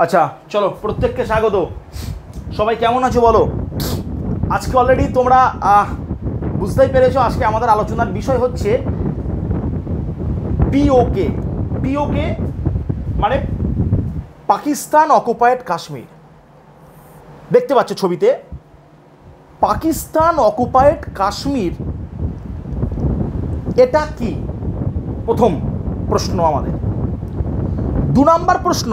আচ্ছা চলো, প্রত্যেককে স্বাগত। সবাই কেমন আছো বলো? আজকে অলরেডি তোমরা বুঝতেই পেরেছো, আজকে আমাদের আলোচনার বিষয় হচ্ছে পিওকে। পিওকে মানে পাকিস্তান অকুপায়েড কাশ্মীর। দেখতে পাচ্ছ ছবিতে পাকিস্তান অকুপায়েড কাশ্মীর, এটা কি? প্রথম প্রশ্ন আমাদের। 2 নম্বর প্রশ্ন,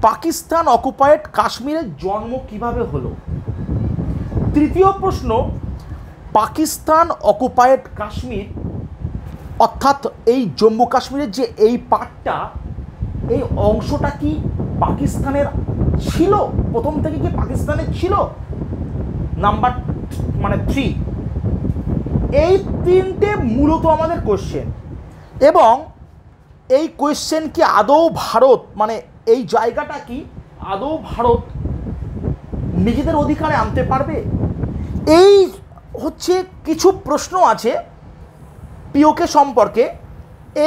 পাকিস্তান অকুপায়েড কাশ্মীরের জন্ম কিভাবে হলো? তৃতীয় প্রশ্ন, পাকিস্তান অকুপায়েড কাশ্মীর অর্থাৎ এই জম্মু কাশ্মীরের যে এই পার্টটা, এই অংশটা কি পাকিস্তানের ছিল? প্রথম থেকে কি পাকিস্তানের ছিল? নাম্বার 3। এই 3টে মূলত আমাদের কোশ্চেন, এবং এই কোয়েশ্চেন কি আদৌ ভারত, মানে এই জায়গাটা কি আদৌ ভারত নিজেদের অধিকারে আনতে পারবে? এই হচ্ছে কিছু প্রশ্ন আছে পিওকে সম্পর্কে।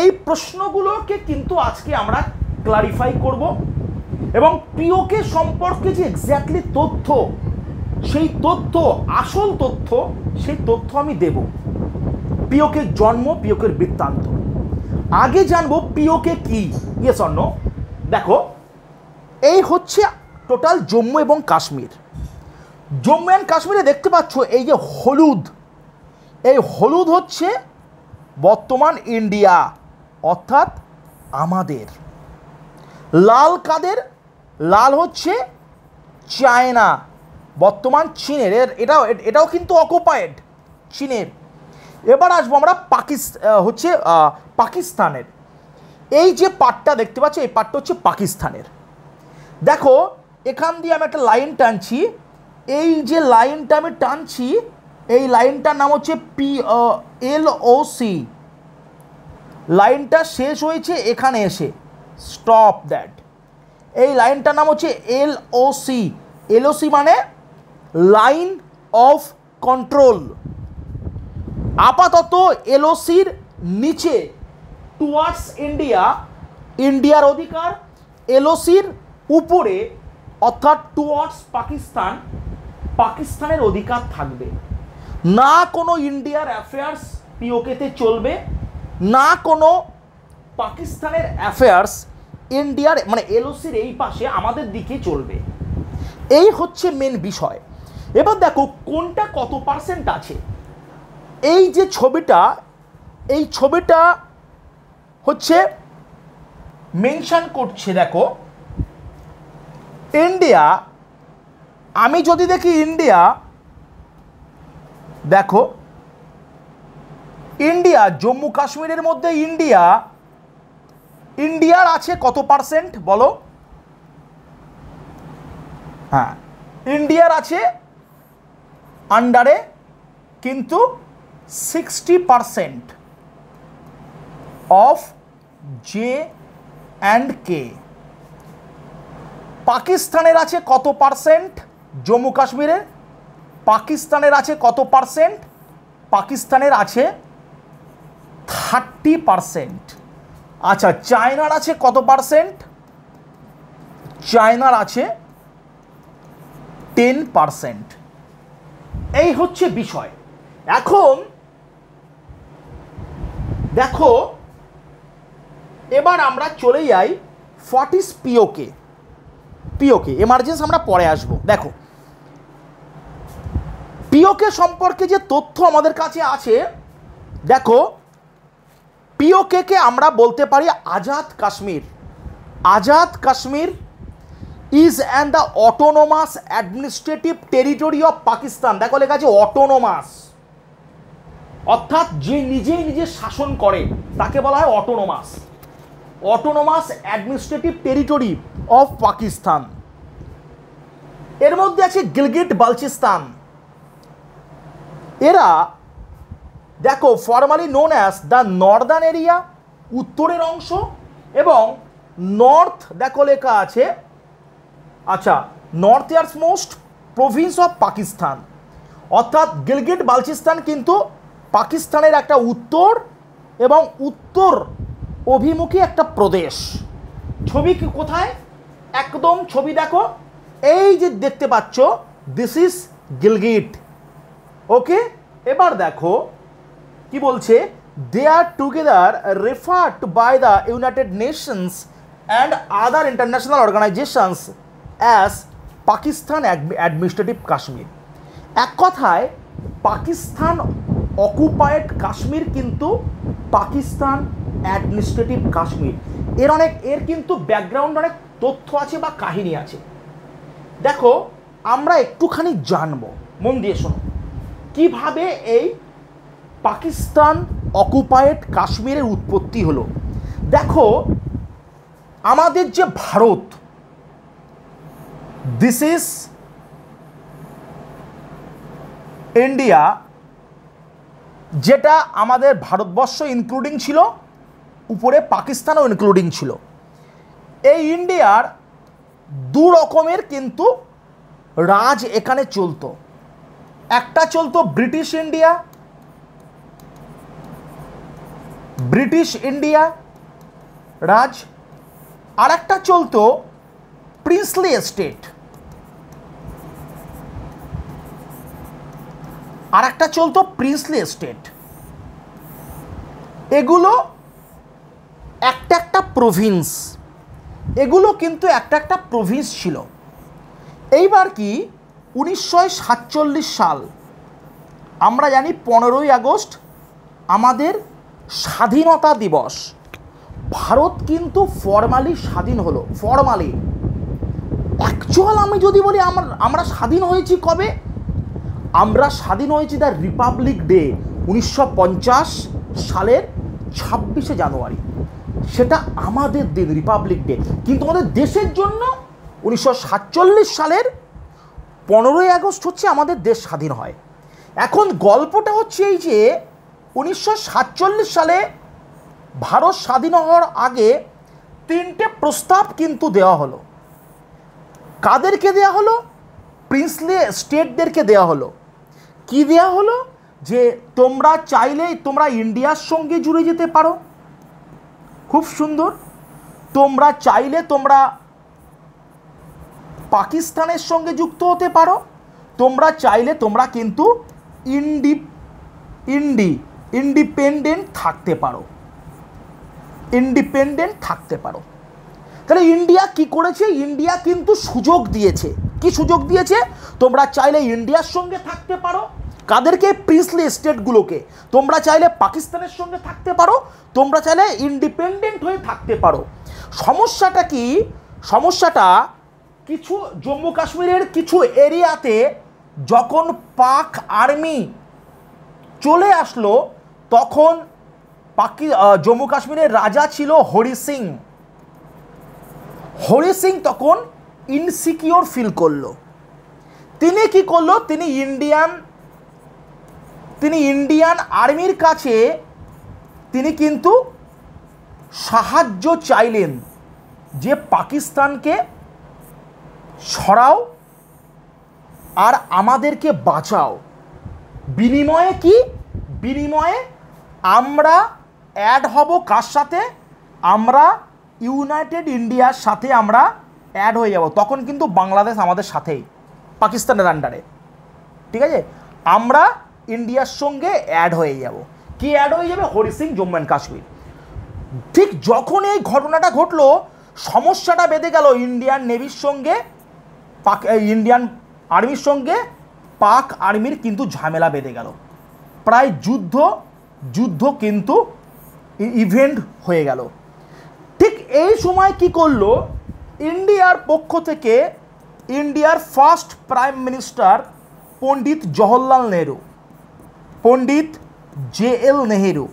এই প্রশ্নগুলোকে কিন্তু আজকে আমরা ক্লারিফাই করব, এবং পিওকে সম্পর্কে যে এক্স্যাক্টলি তথ্য, সেই তথ্য, আসল তথ্য, সেই তথ্য আমি দেব। পিওকের জন্ম, পিওকের বৃত্তান্ত। আগে জানবো পিওকে কি, ইয়েস অর নো। দেখো, এই হচ্ছে টোটাল জম্মু এবং কাশ্মীর। জম্মু অ্যান্ড কাশ্মীরে দেখতে পাচ্ছ এই যে হলুদ, এই হলুদ হচ্ছে বর্তমান ইন্ডিয়া অর্থাৎ আমাদের। লাল কাদের? লাল হচ্ছে চায়না, বর্তমান চীনের। এটাও কিন্তু অকুপায়েড চীনের। এবার আসবো আমরা পাকিস্তানের। এই যে পার্টটা দেখতে পাচ্ছ, এই পার্টটা হচ্ছে পাকিস্তানের। দেখো, এখান দিয়ে আমি একটা লাইন টানছি। এই যে লাইনটা আমি টানছি, এই লাইনটার নাম হচ্ছে LOC। লাইনটা শেষ হয়েছে এখানে এসে, স্টপ দ্যাট। এই লাইনটার নাম হচ্ছে LOC। LOC মানে লাইন অফ কন্ট্রোল। আপাতত LOCর নিচে টুয়ার্ডস ইন্ডিয়া, ইন্ডিয়ার অধিকার। LOCর উপরে অর্থাৎ টুয়ার্ডস পাকিস্তান, পাকিস্তানের অধিকার থাকবে। না কোনো ইন্ডিয়ার অ্যাফেয়ার্স পিওকেতে চলবে, না কোনো পাকিস্তানের অ্যাফেয়ার্স ইন্ডিয়ার, মানে LOCর এই পাশে আমাদের দিকে চলবে। এই হচ্ছে মেন বিষয়। এবার দেখো কোনটা কত পার্সেন্ট আছে। এই যে ছবিটা, এই ছবিটা হচ্ছে মেনশন করছে। দেখো, ইন্ডিয়া, আমি যদি দেখি ইন্ডিয়া, দেখো ইন্ডিয়া, জম্মু কাশ্মীরের মধ্যে ইন্ডিয়ার আছে কত পার্সেন্ট বলো? হ্যাঁ, ইন্ডিয়ার আছে আন্ডারে কিন্তু 60% অফ J&K। পাকিস্তানের আছে কত পার্সেন্ট জম্মু কাশ্মীরে? পাকিস্তানের আছে কত পার্সেন্ট? পাকিস্তানের আছে 30%। আচ্ছা, চায়নার আছে কত পার্সেন্ট? চায়নার আছে 10%। এই হচ্ছে বিষয়। এখন দেখো, এবার আমরা চলে যাই হোয়াট ইজ পিওকে। পিওকে এমার্জেন্সি আমরা পরে আসবো। দেখো, পিওকে সম্পর্কে যে তথ্য আমাদের কাছে আছে, দেখো পিওকে আমরা বলতে পারি Azad Kashmir. Azad Kashmir is and the autonomous administrative territory of Pakistan. দেখো লেখা আছে অটোনোমাস, অর্থাৎ যে নিজেই নিজে শাসন করে তাকে বলা হয় autonomous. Autonomous administrative territory of Pakistan. এর মধ্যে আছে গিলগিট বালচিস্তান। এরা দেখো formally known as the Northern area, উত্তরের অংশ, এবং নর্থ, দেখো লেখা আছে, আচ্ছা, north years most Province of Pakistan. অর্থাৎ গিলগিট বালচিস্তান কিন্তু পাকিস্তানের একটা উত্তর এবং উত্তর অভিমুখী একটা প্রদেশ। ছবি কি কোথায়? একদম ছবি দেখো, এই যে দেখতে পাচ্ছ, দিস ইজ গিলগিট। ওকে, এবার দেখো কি বলছে, they are together referred by the United Nations and other international organisations as Pakistan administrative Kashmir. এক কথায় পাকিস্তান অকুপায়েড কাশ্মীর কিন্তু পাকিস্তান অ্যাডমিনিস্ট্রেটিভ কাশ্মীর। এর কিন্তু ব্যাকগ্রাউন্ড অনেক তথ্য আছে বা কাহিনী আছে। দেখো আমরা একটুখানি জানবো, মন দিয়ে শোনো, কিভাবে এই পাকিস্তান অকুপায়েড কাশ্মীরের উৎপত্তি হলো। দেখো আমাদের যে ভারত, দিস ইজ ইন্ডিয়া, যেটা আমাদের ভারতবর্ষ ইনক্লুডিং ছিল, উপরে পাকিস্তানও ইনক্লুডিং ছিল। এই ইন্ডিয়ার দু রকমের কিন্তু রাজ এখানে চলতো। একটা চলতো ব্রিটিশ ইন্ডিয়া, ব্রিটিশ ইন্ডিয়া রাজ, আর একটা চলতো প্রিন্সলি স্টেট, আর একটা চলতো প্রিন্সলি স্টেট। এগুলো একটা একটা প্রভিন্স, এগুলো কিন্তু একটা একটা প্রভিন্স ছিল। এইবার কি 1947 সাল, আমরা জানি 15ই আগস্ট আমাদের স্বাধীনতা দিবস। ভারত কিন্তু ফর্মালি স্বাধীন হলো, ফর্মালি। অ্যাকচুয়াল আমি যদি বলি আমরা স্বাধীন হয়েছি কবে, আমরা স্বাধীন হয়েছি দ্য রিপাবলিক ডে 1950 সালের 26শে জানুয়ারি। সেটা আমাদের দিন, রিপাবলিক ডে। কিন্তু আমাদের দেশের জন্য 1947 সালের 15ই আগস্ট হচ্ছে আমাদের দেশ স্বাধীন হয়। এখন গল্পটা হচ্ছে এই যে 1947 সালে ভারত স্বাধীন হওয়ার আগে 3টে প্রস্তাব কিন্তু দেওয়া হলো। কাদেরকে দেওয়া হলো? প্রিন্সলি স্টেটদেরকে দেওয়া হলো। কি দেওয়া হলো? যে তোমরা চাইলেই তোমরা ইন্ডিয়ার সঙ্গে জুড়ে যেতে পারো, খুব সুন্দর। তোমরা চাইলে তোমরা পাকিস্তানের সঙ্গে যুক্ত হতে পারো, তোমরা চাইলে তোমরা কিন্তু ইন্ডিপেন্ডেন্ট থাকতে পারো, ইন্ডিপেন্ডেন্ট থাকতে পারো। তাহলে ইন্ডিয়া কি করেছে? ইন্ডিয়া কিন্তু সুযোগ দিয়েছে। কি সুযোগ দিয়েছে? তোমরা চাইলে ইন্ডিয়ার সঙ্গে থাকতে পারো। কাদেরকে? প্রিন্সলি স্টেটগুলোকে। তোমরা চাইলে পাকিস্তানের সঙ্গে থাকতে পারো, তোমরা চাইলে ইন্ডিপেন্ডেন্ট হয়ে থাকতে পারো। সমস্যাটা কি? সমস্যাটা কিছু জম্মু কাশ্মীরের কিছু এরিয়াতে যখন পাক আর্মি চলে আসলো, তখন জম্মু কাশ্মীরের রাজা ছিল হরি সিং। হরি সিং তখন ইনসিকিওর ফিল করলো। তিনি কি করলো? তিনি ইন্ডিয়ান আর্মির কাছে তিনি কিন্তু সাহায্য চাইলেন যে পাকিস্তানকে সরাও আর আমাদেরকে বাঁচাও। বিনিময়ে কি? বিনিময়ে আমরা অ্যাড হব কার সাথে? আমরা ইউনাইটেড ইন্ডিয়ার সাথে আমরা অ্যাড হয়ে যাব। তখন কিন্তু বাংলাদেশ আমাদের সাথেই, পাকিস্তানের আন্ডারে, ঠিক আছে? আমরা ইন্ডিয়ার সঙ্গে অ্যাড হয়ে যাব। কি অ্যাড হয়ে যাবে? হরি সিং জম্মু অ্যান্ড কাশ্মীর। ঠিক যখন এই ঘটনাটা ঘটলো, সমস্যাটা বেঁধে গেল ইন্ডিয়ান নেভির সঙ্গে, ইন্ডিয়ান আর্মির সঙ্গে পাক আর্মির কিন্তু ঝামেলা বেঁধে গেল। প্রায় যুদ্ধ কিন্তু ইভেন্ট হয়ে গেল। ঠিক এই সময় কি করলো? ইন্ডিয়ার পক্ষ থেকে ইন্ডিয়ার first prime minister Pandit Jawaharlal Nehru, পণ্ডিত JL নেহেরু,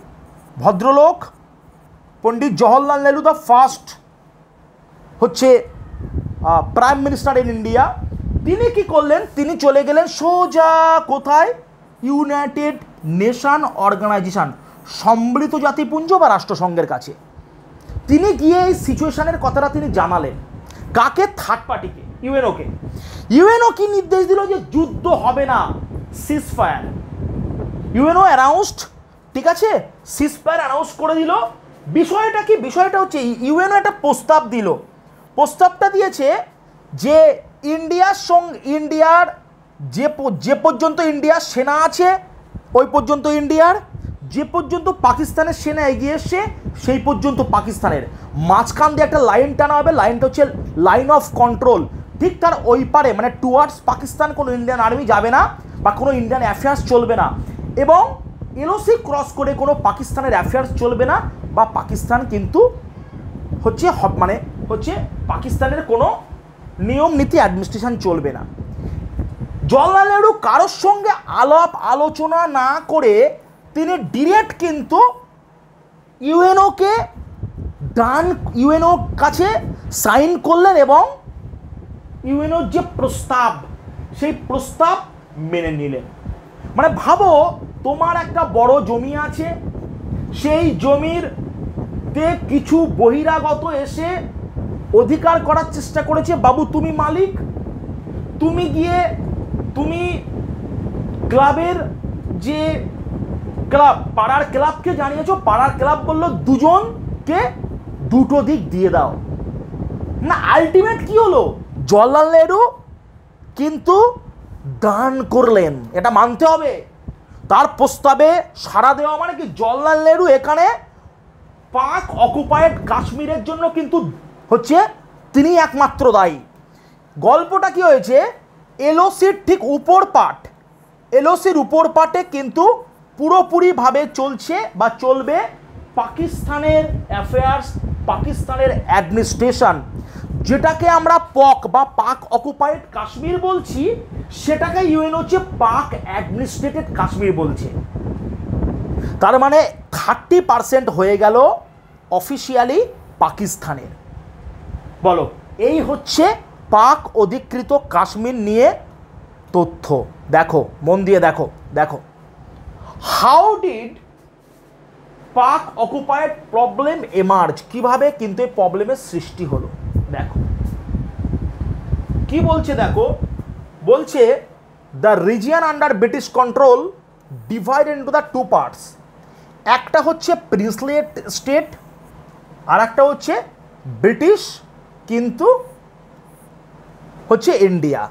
ভদ্রলোক পণ্ডিত জওহরলাল নেহরু দ্য ফার্স্ট হচ্ছে প্রাইম মিনিস্টার ইন ইন্ডিয়া। তিনি কি করলেন? তিনি চলে গেলেন সোজা কোথায়? ইউনাইটেড নেশন অর্গানাইজেশন, সম্মিলিত জাতিপুঞ্জ বা রাষ্ট্রসংঘের কাছে। তিনি গিয়ে এই সিচুয়েশনের কথাটা তিনি জানালেন। কাকে? থার্ড পার্টিকে, ইউএনওকে। ইউএনও কি নির্দেশ দিল? যে যুদ্ধ হবে না, সিজফায়ার। ইউএনও অ্যানাউন্সড, ঠিক আছে, সিজফায়ার অ্যানাউন্স করে দিল। বিষয়টা কি? বিষয়টা হচ্ছে ইউএনও একটা প্রস্তাব দিল। প্রস্তাবটা দিয়েছে যে ইন্ডিয়ার যে পর্যন্ত ইন্ডিয়ার সেনা আছে ওই পর্যন্ত ইন্ডিয়ার, যে পর্যন্ত পাকিস্তানের সেনা এগিয়ে এসছে সেই পর্যন্ত পাকিস্তানের, মাঝখান দিয়ে একটা লাইন টানা হবে, লাইনটা হচ্ছে লাইন অফ কন্ট্রোল। ঠিক তার ওই পারে মানে টুয়ার্ডস পাকিস্তান কোনো ইন্ডিয়ান আর্মি যাবে না বা কোনো ইন্ডিয়ান অ্যাফেয়ার্স চলবে না, এবং এলওসি ক্রস করে কোনো পাকিস্তানের অ্যাফেয়ার্স চলবে না, বা পাকিস্তান কিন্তু হচ্ছে পাকিস্তানের কোনো নিয়ম নীতি অ্যাডমিনিস্ট্রেশন চলবে না। জওহরলাল নেহরু কারোর সঙ্গে আলাপ আলোচনা না করে তিনি ডিরেক্ট কিন্তু ইউএনও কাছে সাইন করলেন এবং ইউএনওর যে প্রস্তাব সেই প্রস্তাব মেনে নিলেন। মানে ভাবো তোমার একটা বড় জমি আছে, সেই জমিতে কিছু বহিরাগত এসে অধিকার করার চেষ্টা করেছে, বাবু তুমি মালিক, তুমি গিয়ে তুমি ক্লাবের যে পাড়ার ক্লাবকে জানিয়েছো, পাড়ার ক্লাব বললো দুজনকে দুটো দিক দিয়ে দাও না। আলটিমেট কি হলো, জওহরলাল নেহরু কিন্তু দান করলেন, এটা মানতে হবে। তার প্রস্তাবে সাড়া দেওয়া মানে কি, জওহরলাল নেহরু এখানে পাক অকুপায়েড কাশ্মীরের জন্য কিন্তু তিনি একমাত্র দায়ী। গল্পটা কি হয়েছে, এলওসির ঠিক উপর পাট, এলওসির উপর পাটে কিন্তু পুরোপুরিভাবে চলছে বা চলবে পাকিস্তানের অ্যাফেয়ার্স, পাকিস্তানের অ্যাডমিনিস্ট্রেশন। যেটাকে আমরা পক বা পাক অকুপায়েড কাশ্মীর বলছি, সেটাকে ইউএন হচ্ছে পাক অ্যাডমিনিস্ট্রেটেড কাশ্মীর বলছে। তার মানে 30% হয়ে গেল অফিসিয়ালি পাকিস্তানের। বলো, এই হচ্ছে পাক অধিকৃত কাশ্মীর নিয়ে তথ্য। দেখো মন দিয়ে দেখো, হাউ ডিড পাক অকুপায়েড প্রবলেম এমার্জ, কিভাবে কিন্তু এই প্রবলেমের সৃষ্টি হলো। দেখো কি বলছে, বলছে the region under British control divide into the two parts. একটা হচ্ছে প্রিন্সলি স্টেট আর একটা হচ্ছে ব্রিটিশ কিন্তু ইন্ডিয়া,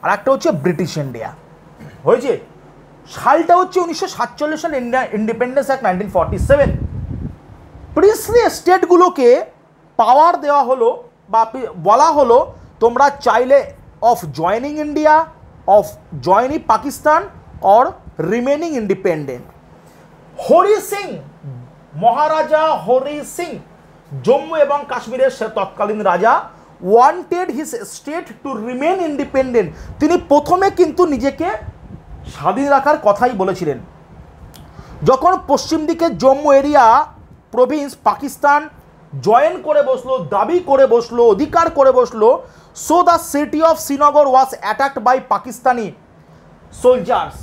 আর একটা হচ্ছে ব্রিটিশ ইন্ডিয়া। হয়েছে, সালটা হচ্ছে 1947 সাল, ইন্ডিপেন্ডেন্স অ্যাক্ট 1947। প্রিন্সলি স্টেটগুলোকে পাওয়ার দেওয়া হলো বা বলা হলো তোমরা চাইলে of joining India, of joining Pakistan or remaining independent. Hari Singh, Maharaja Hari Singh Jammu এবং কাশ্মীরের তৎকালীন রাজা, wanted his state to remain independent. তিনি প্রথমে কিন্তু নিজেকে স্বাধীন রাখার কথাই বলেছিলেন। যখন পশ্চিম দিকে Jammu area province Pakistan join করে বসলো, দাবি করে বসলো, অধিকার করে বসলো, so the city of Srinagar was attacked by Pakistani soldiers.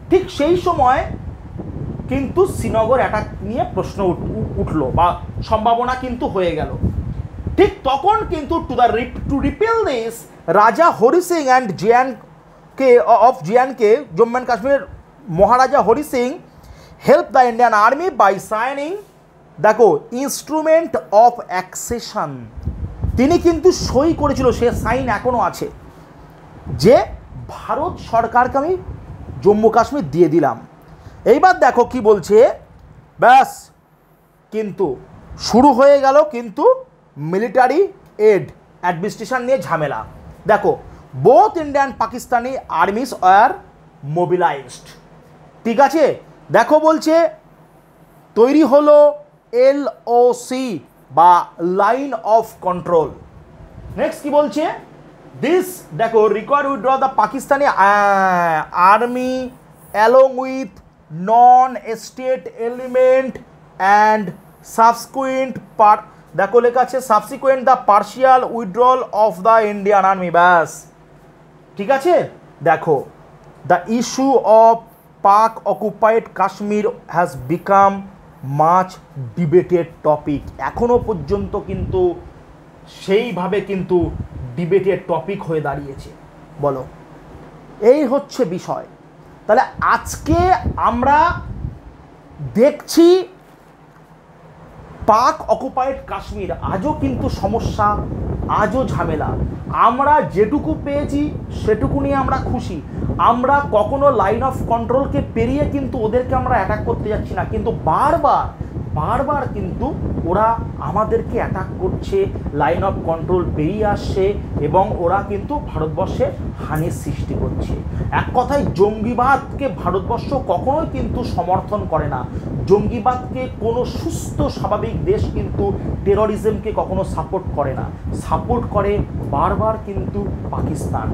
ঠিক সেই সময় কিন্তু শ্রীনগর অ্যাটাক নিয়ে প্রশ্ন উঠলো বা সম্ভাবনা কিন্তু হয়ে গেল। ঠিক তখন কিন্তু two repel this, Raja Hari Singh and J and K Jammu and কাশ্মীরের Maharaja Hari Singh help the Indian army by signing instrument of accession. তিনি কিন্তু সই করেছিল, সে সাইন এখনও আছে, যে ভারত সরকারকে আমি জম্মু কাশ্মীর দিয়ে দিলাম। এইবার দেখো কি বলছে, ব্যাস কিন্তু শুরু হয়ে গেল কিন্তু মিলিটারি এড অ্যাডমিনিস্ট্রেশন নিয়ে ঝামেলা। দেখো, বোথ ইন্ডিয়ান পাকিস্তানি আর্মিস আর মোবিলাইজড। ঠিক আছে, দেখো বলছে তৈরি হলো এলওসি বা লাইন অফ কন্ট্রোল। নেক্সট কি বলছে, দিস দেখো required withdraw the Pakistani army along with non state element and subsequent দেখো লেখা আছে subsequent the partial withdrawal of the Indian army. ব্যাস ঠিক আছে। দেখো, দ্য ইস্যু অফ পাক occupied Kashmir has become much debated topic. এখনো পর্যন্ত কিন্তু সেইভাবে কিন্তু ডিবেটেড টপিক হয়ে দাঁড়িয়েছে। বলো, এই হচ্ছে বিষয়। তাহলে আজকে আমরা দেখছি পাক অকুপাইড কাশ্মীর আজও কিন্তু সমস্যা আজও ঝামেলা। আমরা যেটুকু পেয়েছি সেটুকু নিয়ে আমরা খুশি। আমরা কখনো লাইন অফ কন্ট্রোলকে পেরিয়ে কিন্তু ওদেরকে আমরা অ্যাটাক করতে যাচ্ছি না, কিন্তু বারবার কিন্তু ওরা আমাদেরকে অ্যাটাক করছে, লাইন অফ কন্ট্রোল পেরিয়ে আসছে এবং ওরা কিন্তু ভারতবর্ষে হানির সৃষ্টি করছে। এক কথায় জঙ্গিবাদকে ভারতবর্ষ কখনোই কিন্তু সমর্থন করে না। জঙ্গিবাদকে কোনো সুস্থ স্বাভাবিক দেশ কিন্তু টেররিজমকে কখনো সাপোর্ট করে না, সাপোর্ট করে বারবার কিন্তু পাকিস্তান।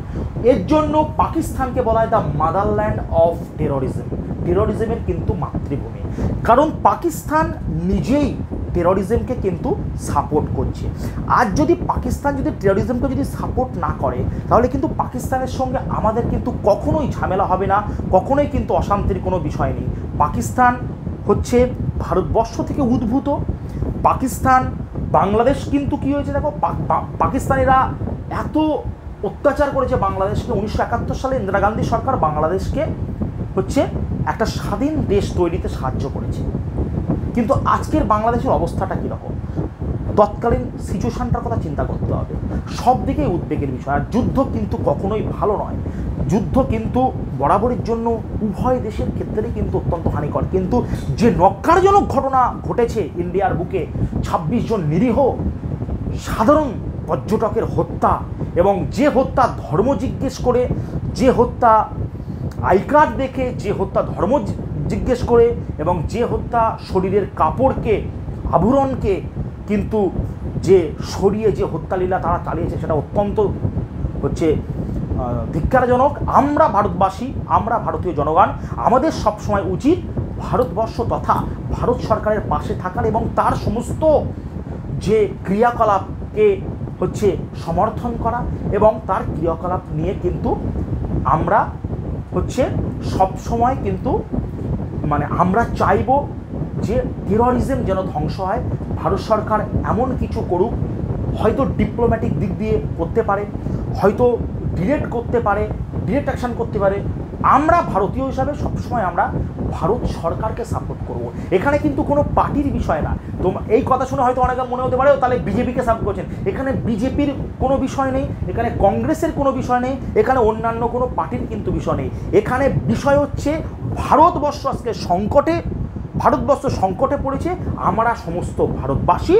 এর জন্য পাকিস্তানকে বলা হয় দ্য মাদারল্যান্ড অফ টেররিজম, টেররিজমের কিন্তু মাতৃভূমি। কারণ পাকিস্তান নিজেই টেররিজমকে কিন্তু সাপোর্ট করছে। আজ যদি পাকিস্তান যদি টেররিজমকে যদি সাপোর্ট না করে তাহলে কিন্তু পাকিস্তানের সঙ্গে আমাদের কিন্তু কখনোই ঝামেলা হবে না, কখনোই কিন্তু অশান্তির কোনো বিষয় নেই। পাকিস্তান হচ্ছে ভারতবর্ষ থেকে উদ্ভূত। পাকিস্তান বাংলাদেশ কিন্তু কী হয়েছে দেখো, পাকিস্তানিরা এত অত্যাচার করেছে বাংলাদেশকে। 1971 সালে ইন্দিরা গান্ধী সরকার বাংলাদেশকে হচ্ছে একটা স্বাধীন দেশ তৈরিতে সাহায্য করেছে। কিন্তু আজকের বাংলাদেশের অবস্থাটা কীরকম, তৎকালীন সিচুয়েশনটার কথা চিন্তা করতে হবে। সব দিকেই উদ্বেগের বিষয়। আর যুদ্ধ কিন্তু কখনোই ভালো নয়, যুদ্ধ কিন্তু বরাবরের জন্য উভয় দেশের ক্ষেত্রেই কিন্তু অত্যন্ত হানিকর। কিন্তু যে নক্কারজনক ঘটনা ঘটেছে ইন্ডিয়ার বুকে, 26 জন নিরীহ সাধারণ পর্যটকের হত্যা, এবং যে হত্যা ধর্ম জিজ্ঞেস করে, যে হত্যা আই কার্ড দেখে, যে হত্যা ধর্ম জিজ্ঞেস করে, এবং যে হত্যা শরীরের কাপড়কে আভরণকে কিন্তু যে সরিয়ে যে হত্যালীলা তারা চালিয়েছে, সেটা অত্যন্ত হচ্ছে ধিক্কারজনক। আমরা ভারতবাসী, আমরা ভারতীয় জনগণ, আমাদের সবসময় উচিত ভারতবর্ষ তথা ভারত সরকারের পাশে থাকার এবং তার সমস্ত যে ক্রিয়াকলাপকে হচ্ছে সমর্থন করা, এবং তার ক্রিয়াকলাপ নিয়ে কিন্তু আমরা হচ্ছে সবসময় কিন্তু মানে আমরা চাইব যে টেররিজম যেন ধ্বংস হয়। ভারত সরকার এমন কিছু করুক, হয়তো ডিপ্লোম্যাটিক দিক দিয়ে করতে পারে, হয়তো ডিরেক্ট করতে পারে, ডিরেক্ট অ্যাকশান করতে পারে। আমরা ভারতীয় হিসাবে সবসময় আমরা ভারত সরকারকে সাপোর্ট করব। এখানে কিন্তু কোনো পার্টির বিষয় না। তো এই কথা শুনে হয়তো অনেকে মনে হতে পারে তাহলে বিজেপিকে সাপোর্ট করছেন। এখানে বিজেপির কোনো বিষয় নেই, এখানে কংগ্রেসের কোনো বিষয় নেই, এখানে অন্যান্য কোনো পার্টির কিন্তু বিষয় নেই। এখানে বিষয় হচ্ছে ভারতবর্ষ আজকে সংকটে, ভারতবর্ষ সংকটে পড়েছে। আমরা সমস্ত ভারতবাসী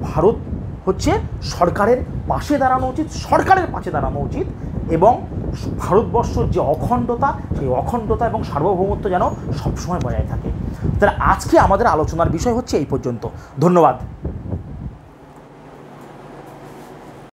ভারত হচ্ছে সরকারের পাশে দাঁড়ানো উচিত, সরকারের পাশে দাঁড়ানো উচিত, এবং ভারতবর্ষের যে অখণ্ডতা, সেই অখণ্ডতা এবং সার্বভৌমত্ব যেন সবসময় বজায় থাকে। তাহলে আজকে আমাদের আলোচনার বিষয় হচ্ছে এই পর্যন্ত। ধন্যবাদ।